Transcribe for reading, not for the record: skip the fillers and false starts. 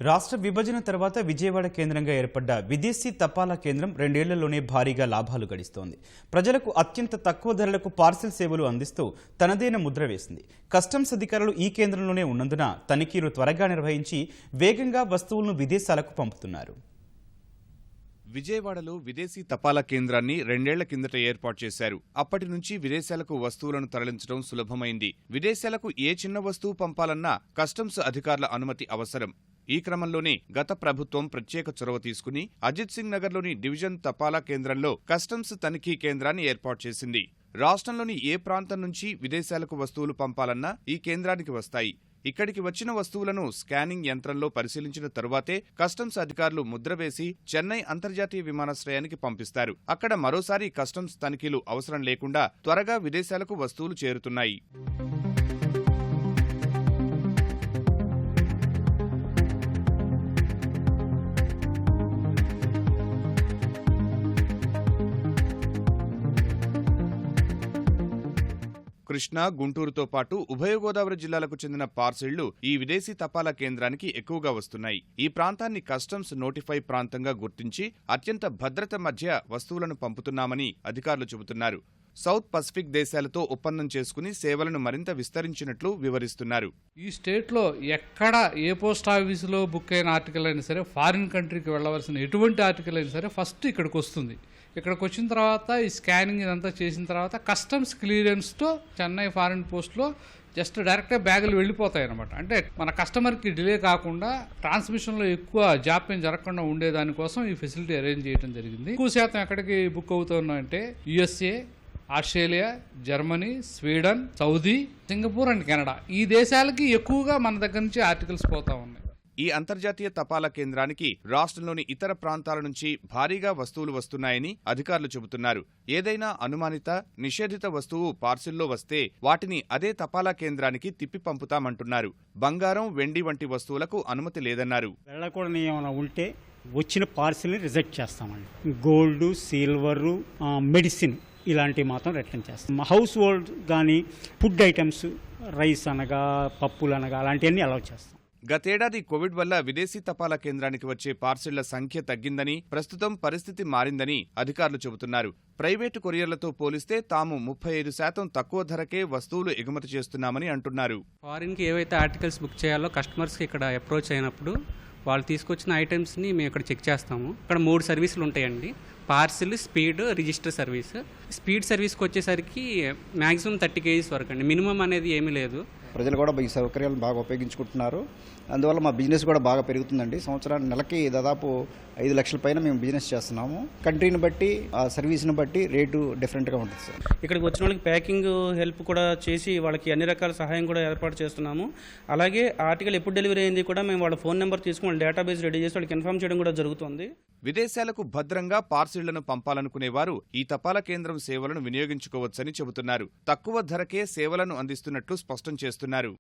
రాష్ట్ర విభజన తర్వాత విజయవాడ కేంద్రంగా ఏర్పడ్డ విదేశీ తపాలా కేంద్రం 2 ఏళ్లలోనే భారీగా లాభాలు గడిస్తోంది. ప్రజలకు అత్యంత తక్కువ ధరలకు పార్సిల్ సేవలు అందిస్తూ తనదైన ముద్ర వేసింది. కస్టమ్స్ అధికారులు ఈ కేంద్రంలోనే ఉన్నందున తనిఖీలు త్వరగా నిర్వహించి వేగంగా వస్తువులను విదేశాలకు పంపుతున్నారు. విజయవాడలో విదేశీ తపాలా కేంద్రాన్ని 2 ఏళ్ల కిందట ఏర్పాటు చేశారు. అప్పటి నుంచి విదేశాలకు వస్తువులను తరలించడం సులభమైంది. విదేశాలకు ఏ చిన్న వస్తువు పంపాలన్నా కస్టమ్స్ అధికారుల అనుమతి అవసరం. ఈ క్రమంలోనే గత ప్రభుత్వం ప్రత్యేక చొరవ తీసుకుని అజిత్ సింగ్ నగర్లోని డివిజన్ తపాలా కేంద్రంలో కస్టమ్స్ తనిఖీ కేంద్రాన్ని ఏర్పాటు చేసింది. రాష్ట్రంలోని ఏ ప్రాంతం నుంచి విదేశాలకు వస్తువులు పంపాలన్నా ఈ కేంద్రానికి వస్తాయి. ఇక్కడికి వచ్చిన వస్తువులను స్కానింగ్ యంత్రంలో పరిశీలించిన తరువాతే కస్టమ్స్ అధికారులు ముద్ర వేసి చెన్నై అంతర్జాతీయ విమానాశ్రయానికి పంపిస్తారు. అక్కడ మరోసారి కస్టమ్స్ తనిఖీలు అవసరం లేకుండా త్వరగా విదేశాలకు వస్తువులు చేరుతున్నాయి. కృష్ణా, గుంటూరుతో పాటు ఉభయ గోదావరి జిల్లాలకు చెందిన పార్సిళ్లు ఈ విదేశీ తపాలా కేంద్రానికి ఎక్కువగా వస్తున్నాయి. ఈ ప్రాంతాన్ని కస్టమ్స్ నోటిఫై ప్రాంతంగా గుర్తించి అత్యంత భద్రత మధ్య వస్తువులను పంపుతున్నామని అధికారులు చెబుతున్నారు. సౌత్ పసిఫిక్ దేశాలతో ఒప్పందం చేసుకుని సేవలను మరింత విస్తరించినట్లు వివరిస్తున్నారు. ఈ స్టేట్లో ఎక్కడ ఏ పోస్ట్ ఆఫీసులో బుక్ అయిన ఆర్టికల్ అయినా సరే, ఫారిన్ కంట్రీకి వెళ్ళవలసిన ఎటువంటి ఆర్టికల్ అయినా సరే ఫస్ట్ ఇక్కడికి వస్తుంది. ఇక్కడికి వచ్చిన తర్వాత ఈ స్కానింగ్ ఇదంతా చేసిన తర్వాత కస్టమ్స్ క్లియరెన్స్తో చెన్నై ఫారిన్ పోస్ట్లో జస్ట్ డైరెక్ట్గా బ్యాగులు వెళ్ళిపోతాయి అనమాట. అంటే మన కస్టమర్కి డిలే కాకుండా ట్రాన్స్మిషన్లో ఎక్కువ జాప్యం జరగకుండా ఉండేదానికోసం ఈ ఫెసిలిటీ అరేంజ్ చేయడం జరిగింది. ఎక్కువ శాతం ఎక్కడికి బుక్ అవుతున్నాయంటే USA, Australia, Germany, Sweden, Saudi, Singapore and Canada. ఈ దేశాలకి ఎక్కువగా మన దగ్గర నుంచి ఆర్టికల్స్ పోతా ఉన్నాయి. ఈ అంతర్జాతీయ తపాలా కేంద్రానికి రాష్ట్రంలోని ఇతర ప్రాంతాల నుంచి భారీగా వస్తువులు వస్తున్నాయని అధికారులు చెబుతున్నారు. ఏదైనా అనుమానిత, నిషేధిత వస్తువు పార్సిల్లో వస్తే వాటిని అదే తపాలా కేంద్రానికి తిప్పి పంపుతామంటున్నారు. బంగారం, వెండి వంటి వస్తువులకు అనుమతి లేదన్నారు. వెళ్ళకూడని ఏమైనా ఉంటే వచ్చిన పార్సిల్ని రిజెక్ట్ చేస్తామండి. గోల్డ్, సిల్వర్, మెడిసిన్ ఇలాంటివి మాత్రం రిటర్న్ చేస్తాం. హౌస్ హోల్డ్ కానీ ఫుడ్ ఐటమ్స్, రైస్ అనగా పప్పులు అనగా అలాంటివన్నీ అలౌ చేస్తాం. గతేడాది కోవిడ్ వల్ల విదేశీ తపాలా కేంద్రానికి వచ్చే పార్సిళ్ల సంఖ్య తగ్గిందని, ప్రస్తుతం పరిస్థితి మారిందని అధికారులు చెబుతున్నారు. ప్రైవేటు కొరియర్లతో పోలిస్తే తాము 35% తక్కువ ధరకే వస్తువులు ఎగుమతి చేస్తున్నామని అంటున్నారు. ఫారిన్కి ఏవైతే ఆర్టికల్స్ బుక్ చేయాలో కస్టమర్స్కి ఇక్కడ అప్రోచ్ అయినప్పుడు వాళ్ళు తీసుకొచ్చిన ఐటమ్స్ని మేము ఇక్కడ చెక్ చేస్తాము. ఇక్కడ 3 సర్వీసులు ఉంటాయండి: parcel, speed, register service. Speed సర్వీస్కి వచ్చేసరికి మ్యాక్సిమం 30 kgs వరకు అండి. మినిమం అనేది ఏమీ లేదు. ప్రజలు కూడా ఈ సౌకర్యాలను బాగా ఉపయోగించుకుంటున్నారు. అందువల్ల మా బిజినెస్ కూడా బాగా పెరుగుతుందండి. సంవత్సరానికి నెలకి దాదాపు 5 లక్షల పైన మేము బిజినెస్ చేస్తున్నాము. కంట్రీని బట్టి, ఆ సర్వీస్ని బట్టి రేటు డిఫరెంట్గా ఉంటుంది సార్. ఇక్కడికి వచ్చిన వాళ్ళకి ప్యాకింగ్ హెల్ప్ కూడా చేసి వాళ్ళకి అన్ని రకాల సహాయం కూడా ఏర్పాటు చేస్తున్నాము. అలాగే ఆర్టికల్ ఎప్పుడు డెలివరీ అయింది కూడా మేము వాళ్ళ ఫోన్ నెంబర్ తీసుకుని వాళ్ళ డేటాబేస్ రెడీ చేసి వాళ్ళకి ఇన్ఫార్మ్ చేయడం కూడా జరుగుతుంది. విదేశాలకు భద్రంగా పార్సిళ్లను పంపాలనుకునేవారు ఈ తపాలా కేంద్రం సేవలను వినియోగించుకోవచ్చని చెబుతున్నారు. తక్కువ ధరకే సేవలను అందిస్తున్నట్లు స్పష్టం చేస్తున్నారు.